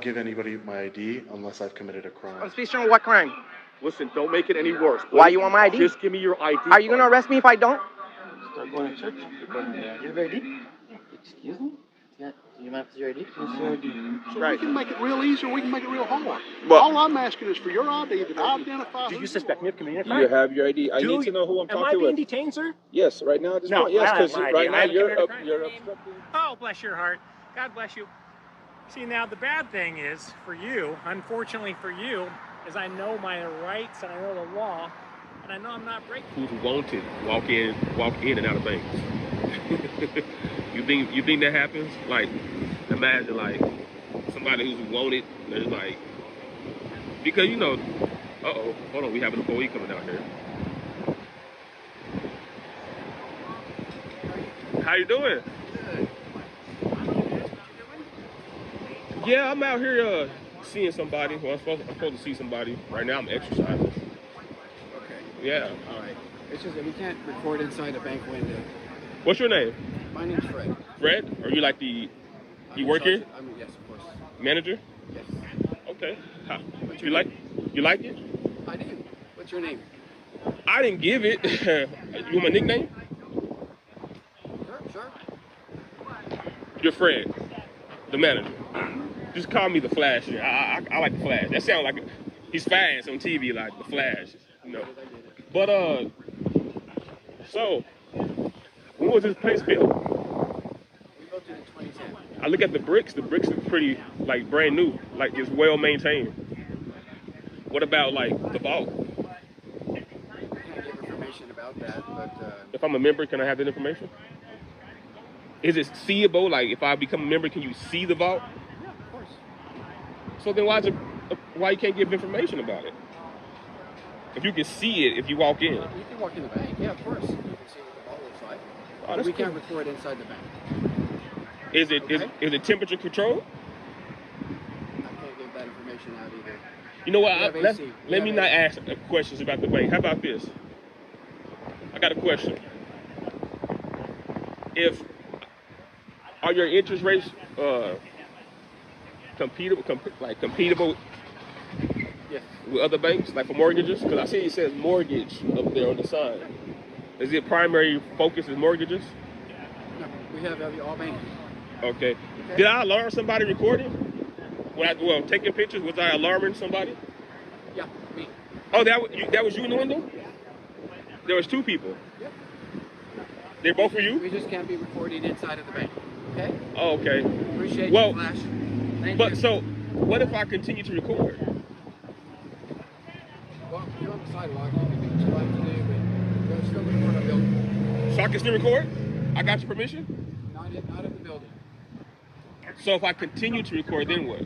give anybody my ID unless I've committed a crime. On speech on what crime? Listen, don't make it any worse. Please. Why you want my ID? Just give me your ID. Are you going to arrest me if I don't? Start going to church. You have ID? Excuse me? Yeah. Do you mind if it's your ID? So we can make it real easy or we can make it real hard. Well, all I'm asking is for your ID that I identify. Do you suspect me of committing a do crime? you have your ID? I need to know who I'm talking to. Am I being detained, sir? Yes, right now at this No, point. Yes, I have because my right ID. now I haven't you're committed a crime. you're obstructing. Oh, bless your heart. God bless you. See, now the bad thing is for you, unfortunately for you, is I know my rights and I know the law, and I know I'm not breaking. Who's wanted walk in and out of banks? you think that happens? Like, imagine like somebody who's wanted. There's like, because you know, hold on, we have an employee coming out here. How you doing? Yeah, I'm out here seeing somebody. Well, I'm supposed to see somebody. Right now I'm exercising. Okay. Yeah. All right. It's just that we can't record inside a bank window. What's your name? My name's Fred. Fred? Are you like you work here? Yes, of course. Manager? Yes. Okay. What's You your like it? I do. What's your name? I didn't give it. You want my nickname? Sure. You're Fred, the manager. Just call me the Flash. I like the Flash. That sounds like he's fast on TV, like the Flash, you know. But so when was this place built? We built it in 2010. I look at the bricks. The bricks are pretty like brand new, like it's well maintained. What about like the vault? I can't give information about that, but If I'm a member, can I have that information? Is it seeable? Like if I become a member, can you see the vault? yeah, of course. So then why you can't give information about it? If you can see it, if you walk in. You can walk in the bank. Yeah, of course. You can see what the vault looks like. Oh, that's we cool. can't record inside the bank. Is it Okay. is it temperature controlled? I can't give that information out either. You know what? We have Let AC. me not ask questions about the bank. How about this? I got a question. Are your interest rates competitive Yes. with other banks, like for mortgages? Because I see it says mortgage up there on the sign. Is it primary focus is mortgages? No, we have all banking. Okay. Did I alarm somebody recording? Taking pictures, was I alarming somebody? Yeah, me. Oh, that was you in the window? There was two people. Yep. They're both for you? We just can't be recording inside of the bank. Okay? Oh, okay. Appreciate Well, you, Flash. Thank But you. so, what if I continue to record? Well, you're on the sidewalk. You can do what you like to do, but you're still going to our building. So I can still record? I got your permission? Not at the building. So if I continue to record, then what? I'll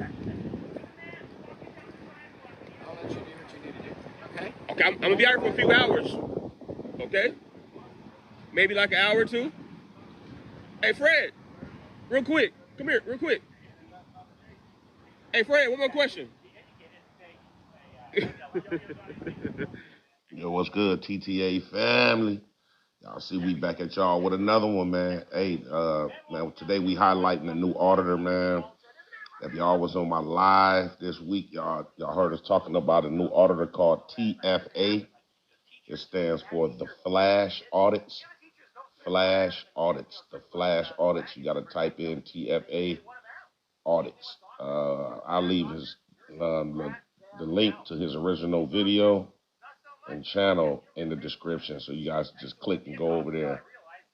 let you do what you need to do. Okay? Okay, I'm gonna be out here for a few hours. Okay? Maybe like an hour or two. Hey, Fred, real quick. Come here, real quick. Hey, Fred, one more question. Yo, what's good, TTA family? Y'all see we back at y'all with another one, man. Hey, man, today we highlighting a new auditor, man. If y'all was on my live this week, y'all heard us talking about a new auditor called TFA. It stands for the Flash Audits. Flash Audits. The Flash Audits. You got to type in TFA Audits. I'll leave the link to his original video and channel in the description, so you guys just click and go over there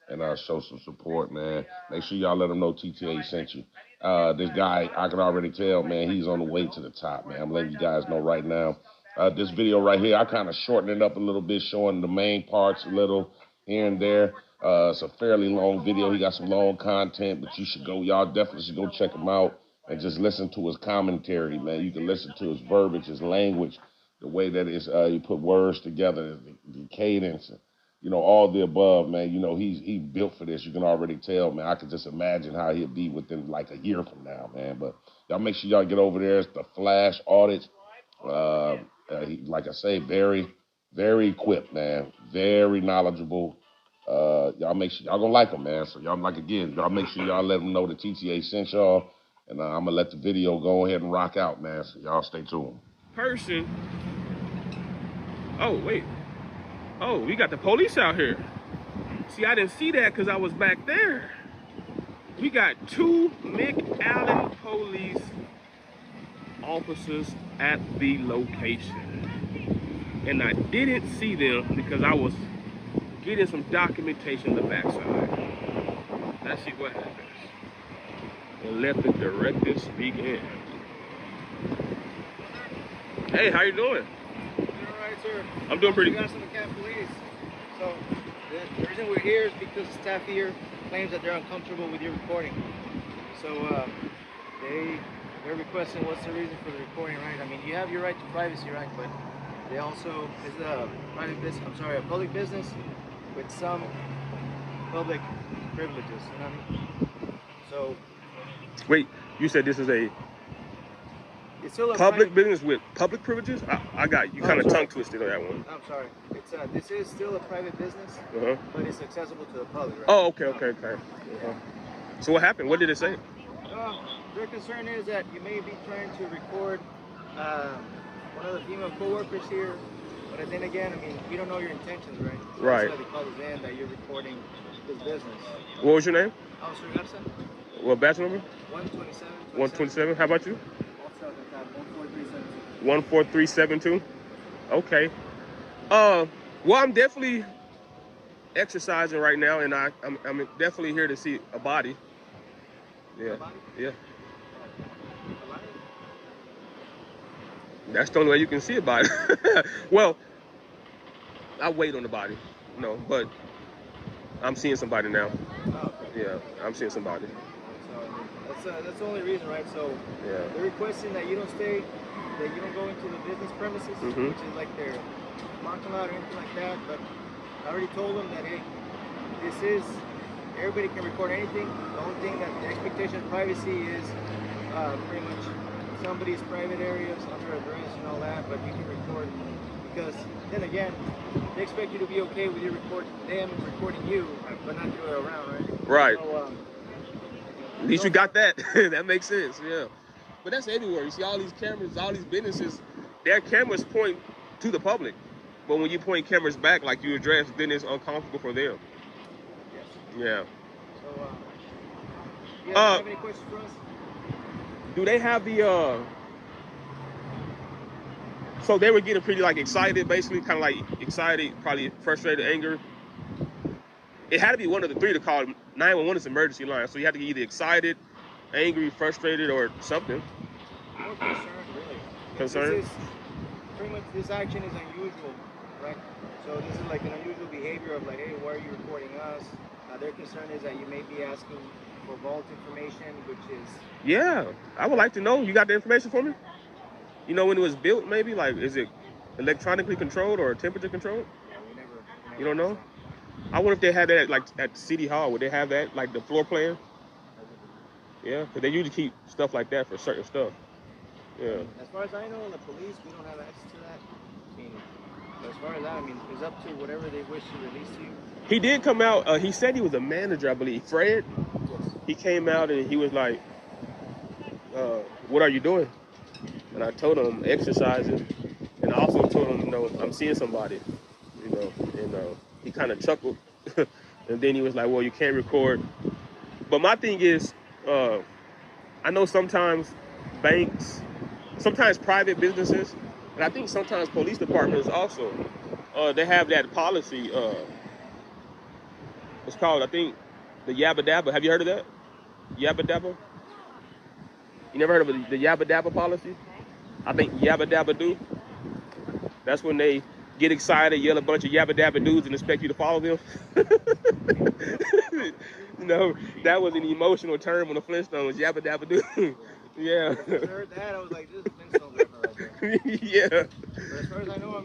and show some support, man. Make sure y'all let him know TTA sent you. This guy, I can already tell, man, he's on the way to the top, man. I'm letting you guys know right now. This video right here, I kind of shortened it up a little bit, showing the main parts a little here and there. It's a fairly long video. He got some long content, but y'all definitely should go check him out and just listen to his commentary, man. You can listen to his verbiage, his language, the way that he put words together, the cadence, you know, all the above, man. You know, he built for this. You can already tell, man. I could just imagine how he'll be within like a year from now, man. But y'all make sure y'all get over there. It's the Flash Audits. Like I say, very, very equipped, man. Very knowledgeable. Y'all make sure y'all gonna like him, man. So y'all make sure y'all let him know the TTA sent y'all. And I'm gonna let the video go ahead and rock out, man. So y'all stay tuned. Person. Oh, wait. Oh, we got the police out here. See, I didn't see that because I was back there. We got 2 McAllen police officers at the location. And I didn't see them because I was getting some documentation on the backside. Let's see what happens. And let the directives begin. Hey, how you doing? Alright, sir. I'm doing pretty good. good. We got some police. So, the reason we're here is because the staff here claims that they're uncomfortable with your recording. So, they're requesting what's the reason for the recording, right? I mean, you have your right to privacy, right? But they also, it's a private business, I'm sorry, a public business with some public privileges, you know what I mean? So, wait, you said this is a it's still a public private business with public privileges? I got you kind of tongue twisted on that one. I'm sorry. It's this is still a private business, but it's accessible to the public, right? Oh, okay. So what happened? What did it say? Their concern is that you may be trying to record one of the female co-workers here, but then again, I mean, we don't know your intentions, right? So Right. that's why they call us in that you're recording this business. What was your name? Officer Garza, What batch number? 127. 127. How about you? Officer 14372. 14372. Okay. Well, I'm definitely exercising right now, and I'm definitely here to see a body. Yeah. A body? Yeah. A body? That's the only way you can see a body. Well, I wait on the body. No, but I'm seeing somebody now. Oh, okay. Yeah, I'm seeing somebody. So that's the only reason, right? So Yeah. they're requesting that you don't stay, that you don't go into the business premises, Mhm. which is like their parking lot or anything like that. But I already told them that, hey, this is, everybody can record anything. The only thing that the expectation of privacy is pretty much somebody's private areas, under address and all that, but you can record because then again, they expect you to be okay with you recording them and recording you, but not the other way around, right? Right. So, At least you got that. That makes sense, yeah. But that's everywhere. You see all these cameras, all these businesses, their cameras point to the public. But when you point cameras back like you address, then it's uncomfortable for them. yes. Yeah. So, you have any questions for us? Do they have the, so they were getting pretty like excited, basically, kind of like excited, probably frustrated, anger. It had to be one of the three to call. 911 is emergency line, so you had to get either excited, angry, frustrated, or something. More concerned, really. Concerned? This is, pretty much this action is unusual, right? So this is like an unusual behavior of like, hey, why are you recording us? Their concern is that you may be asking for vault information, which is... Yeah, I would like to know. You got the information for me? You know when it was built, maybe? Like, is it electronically controlled or temperature controlled? Yeah, we never You don't know? I wonder if they had that like at City Hall. Would they have that, like the floor plan? Yeah, because they usually keep stuff like that for certain stuff. Yeah. As far as I know, the police, we don't have access to that. I mean, as far as that, I mean, it's up to whatever they wish to release to you. He did come out. He said he was a manager, I believe. Fred. Yes. He came out and he was like, "What are you doing?" And I told him exercising, and I also told him, I'm seeing somebody, and he kind of chuckled, and then he was like, "Well, you can't record." But my thing is, I know sometimes banks, sometimes private businesses, and I think sometimes police departments also, they have that policy. It's called, I think, the Yabba Dabba. Have you heard of that? Yabba Dabba? You never heard of the Yabba Dabba policy? I think Yabba Dabba do. That's when they get excited, yell a bunch of Yabba Dabba dudes and expect you to follow them. That was an emotional term on the Flintstones, Yabba Dabba do. Yeah. I heard that, I was like, this is Flintstones right there. Yeah. But as far as I know,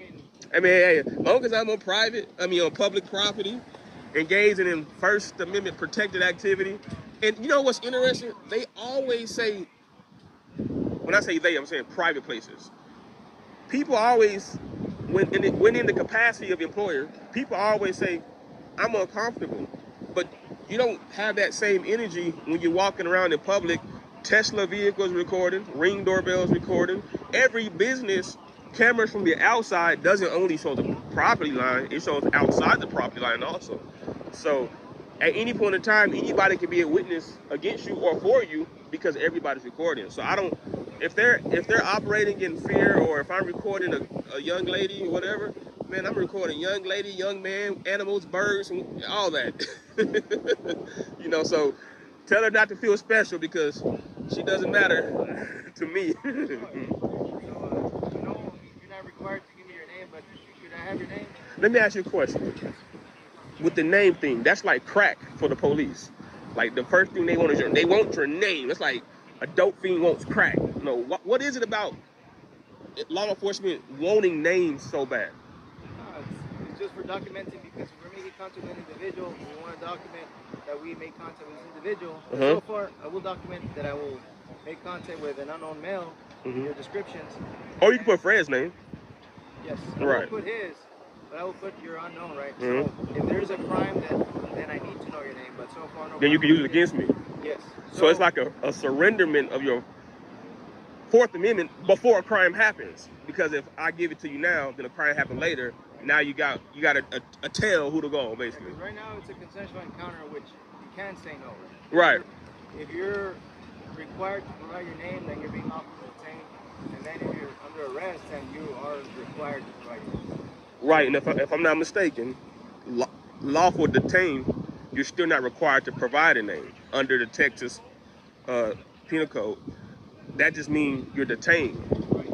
hey, as long as I'm on public property, engaging in First Amendment protected activity. And you know what's interesting? They always say, when I say they, I'm saying private places. People always, when in the capacity of employer, people always say, I'm uncomfortable. But you don't have that same energy when you're walking around in public Tesla vehicles recording, Ring doorbells recording. Every business cameras from the outside doesn't only show the property line, it shows outside the property line also. So at any point in time, anybody can be a witness against you or for you because everybody's recording. So I don't, if they're operating in fear, or if I'm recording a young lady or whatever, man, I'm recording young lady, young man, animals, birds, and all that. You know, so tell her not to feel special because she doesn't matter to me. So, no, you're not required to give me your name, but should I have your name? Let me ask you a question. With the name thing, that's like crack for the police. Like the first thing they want is they want your name. It's like a dope fiend wants crack. You know, what is it about law enforcement wanting names so bad? It's just for documenting, because if we're making contact with an individual, we want to document that we made contact with this individual. So far, I will document that I will make contact with an unknown male, your descriptions. Or you can put Fred's name. Yes, Right. I will put his, but I will put your unknown, right? So if there's a crime, then I need to know your name, but so far no. Then you can use it against me. Yes. So it's like a surrenderment of your Fourth Amendment before a crime happens. Because if I give it to you now, then a crime happened later. Now you got a tell who to go, basically. Because right now it's a consensual encounter in which you can say no. Right. If you're required to provide your name, then you're being lawfully detained. And then if you're under arrest, then you are required to provide your name. Right, and if I'm not mistaken, lawful detained, you're still not required to provide a name under the Texas Penal Code. That just means you're detained.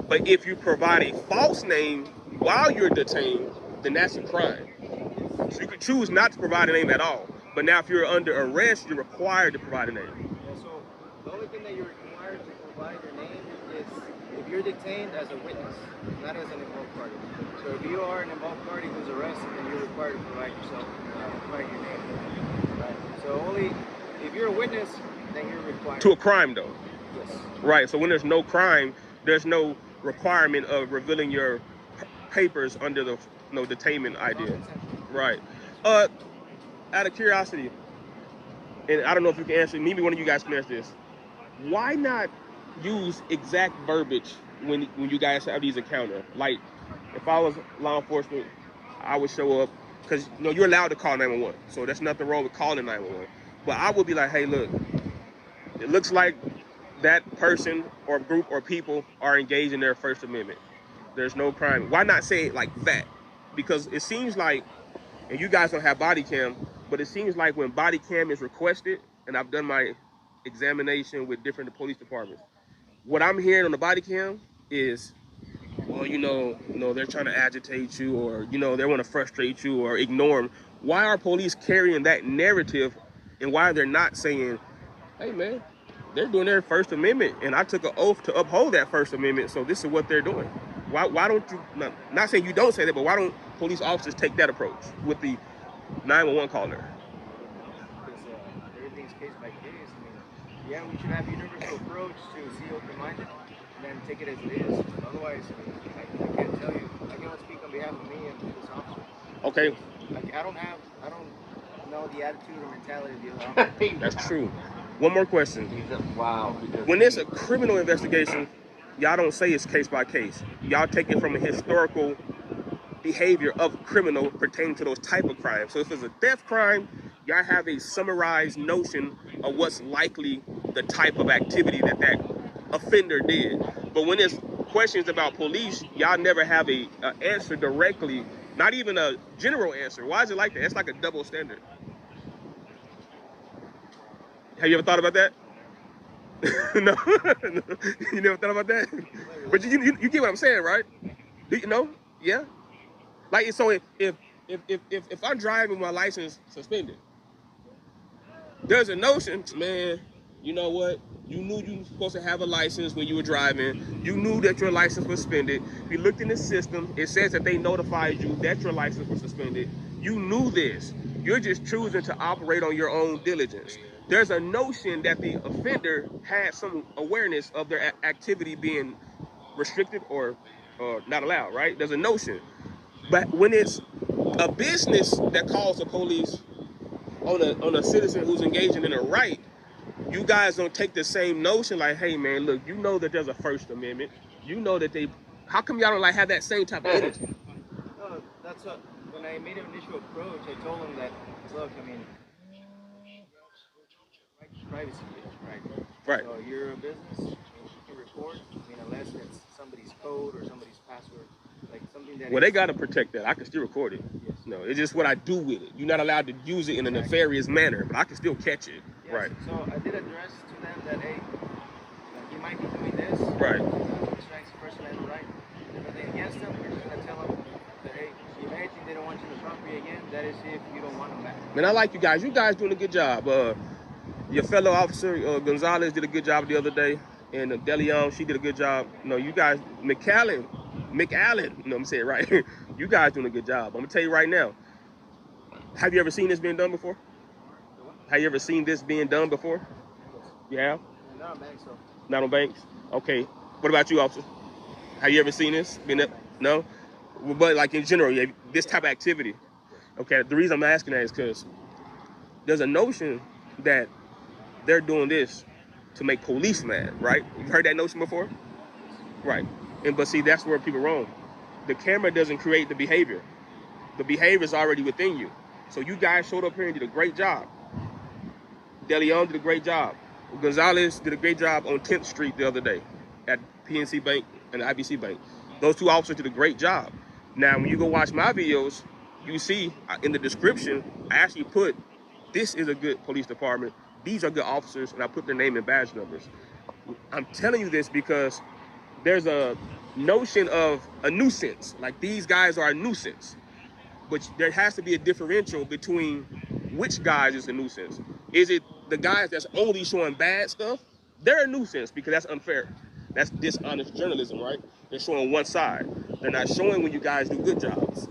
But if you provide a false name while you're detained, then that's a crime. So you can choose not to provide a name at all. But now if you're under arrest, you're required to provide a name. Yeah, so the only thing that you're required to provide your name is if you're detained as a witness, not as an involved party. So if you are an involved party who's arrested, then you're required to provide yourself, provide your name. Right. So only if you're a witness, then you're required. To a crime, though. Yes. Right. So when there's no crime, there's no requirement of revealing your papers under the detainment idea. Right. Out of curiosity, and I don't know if you can answer, maybe one of you guys can answer this. Why not use exact verbiage when you guys have these encounters? Like, if I was law enforcement, I would show up, because you're allowed to call 911, so there's nothing wrong with calling 911. But I would be like, hey, look, it looks like that person or group or people are engaged in their First Amendment. There's no crime. Why not say it like that? Because it seems like, and you guys don't have body cam, but it seems like when body cam is requested, and I've done my examination with different police departments, what I'm hearing on the body cam is, well, they're trying to agitate you, or, they want to frustrate you or ignore them. Why are police carrying that narrative, and why they're not saying, hey, man, they're doing their First Amendment, and I took an oath to uphold that First Amendment, so this is what they're doing. Why don't you, not saying you don't say that, but why don't police officers take that approach with the 911 caller? Because everything's case by case. I mean, yeah, we should have a universal approach to see open-minded and then take it as it is. Otherwise, I can't tell you. I cannot speak on behalf of me and this officer. Okay. I don't know the attitude or mentality of the other officer. That's true. One more question. Wow. When it's a criminal investigation, y'all don't say it's case by case. Y'all take it from a historical behavior of criminal pertaining to those type of crimes. So if it's a theft crime, y'all have a summarized notion of what's likely the type of activity that offender did. But when it's questions about police, y'all never have a answer directly, not even a general answer. Why is it like that? It's like a double standard. Have you ever thought about that? No, you never thought about that. But you get what I'm saying, right? You know, yeah. Like, so if I'm driving my license suspended, there's a notion, man. You know what? You knew you were supposed to have a license when you were driving. You knew that your license was suspended. If you looked in the system, it says that they notified you that your license was suspended. You knew this. You're just choosing to operate on your own diligence. There's a notion that the offender had some awareness of their activity being restricted or not allowed, right? There's a notion. But when it's a business that calls the police on a citizen who's engaging in a right, you guys don't take the same notion like, hey man, look, you know that there's a First Amendment. You know that how come y'all don't like have that same type of energy? No, that's what, when I made an initial approach, I told him that, look, I mean, privacy is, right? Right. So you're a business, and you can record, I mean, unless it's somebody's code or somebody's password, like something that Well, they got to protect that. I can still record it. Yes. No, it's just what I do with it. You're not allowed to use it in a nefarious manner, but I can still catch it. Yes. Right. So I did address to them that, hey, you might be doing this. Right. Which strikes First Amendment right. If anything against them, we're just going to tell them that, hey, if anything they don't want you in the property again, that is if you don't want them back. Man, I like you guys. You guys doing a good job. Your fellow officer, Gonzalez, did a good job the other day. And DeLeon, she did a good job. You know, you guys, McAllen, you know I'm saying right. You guys doing a good job. I'm going to tell you right now. Have you ever seen this being done before? Have you ever seen this being done before? You have? Not on banks, though. Not on banks? Okay. What about you, officer? Have you ever seen this? No? But like in general, this type of activity. Okay, the reason I'm asking that is because there's a notion that they're doing this to make police mad, right? You've heard that notion before? Right. But see, that's where people are wrong. The camera doesn't create the behavior. The behavior is already within you. So you guys showed up here and did a great job. DeLeon did a great job. Gonzalez did a great job on 10th Street the other day at PNC Bank and the IBC Bank. Those two officers did a great job. Now, when you go watch my videos, you see in the description, I actually put, this is a good police department. These are good officers, and I put their name and badge numbers. I'm telling you this because there's a notion of a nuisance. Like, these guys are a nuisance. But there has to be a differential between which guys is a nuisance. Is it the guys that's only showing bad stuff? They're a nuisance because that's unfair. That's dishonest journalism, right? They're showing one side. They're not showing when you guys do good jobs.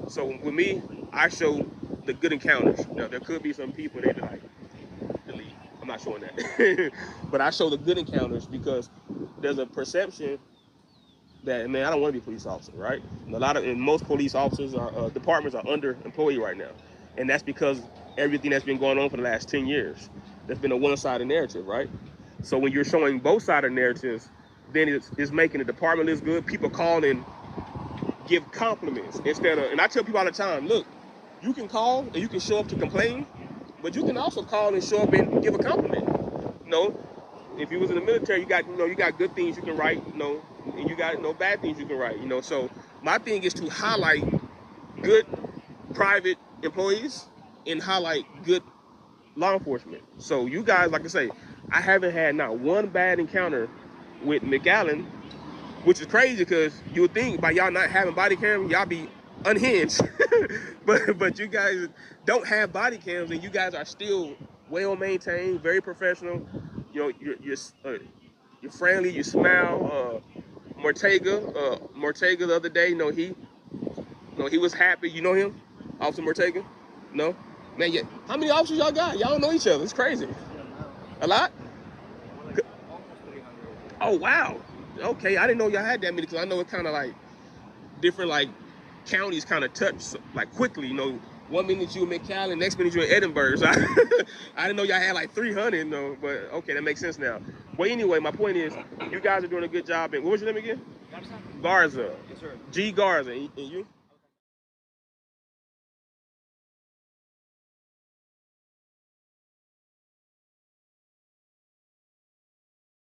So with me, I show the good encounters. Now, there could be some people that like, delete. I'm not showing that. But I show the good encounters because there's a perception that, man, I don't want to be a police officer, right? And most police officers departments are underemployed right now. And that's because everything that's been going on for the last 10 years. There's been a one-sided narrative, right? So when you're showing both sided narratives, then it's making the department look good. People call and give compliments instead of, and I tell people all the time, look, you can call and you can show up to complain, but you can also call and show up and give a compliment. You know, if you was in the military, you got good things you can write, and you got bad things you can write, So my thing is to highlight good private employees and highlight good law enforcement. So you guys, like I say, I haven't had not one bad encounter with McAllen, which is crazy because you would think by y'all not having body cam, y'all be unhinged. but you guys don't have body cams and you guys are still well maintained, very professional. You're friendly, you smile. Mortega the other day, he was happy. You know him? Officer Mortega? No? Man, yeah. How many officers y'all got? Y'all don't know each other. It's crazy. A lot? Oh, wow. Okay, I didn't know y'all had that many because I know it kind of like different like counties kind of touch like quickly, 1 minute you in McAllen, next minute you in Edinburgh. So I didn't know y'all had like 300, but okay, that makes sense now. Well, anyway, my point is, you guys are doing a good job. And what was your name again? Garza. Yes, sir. G. Garza. And you?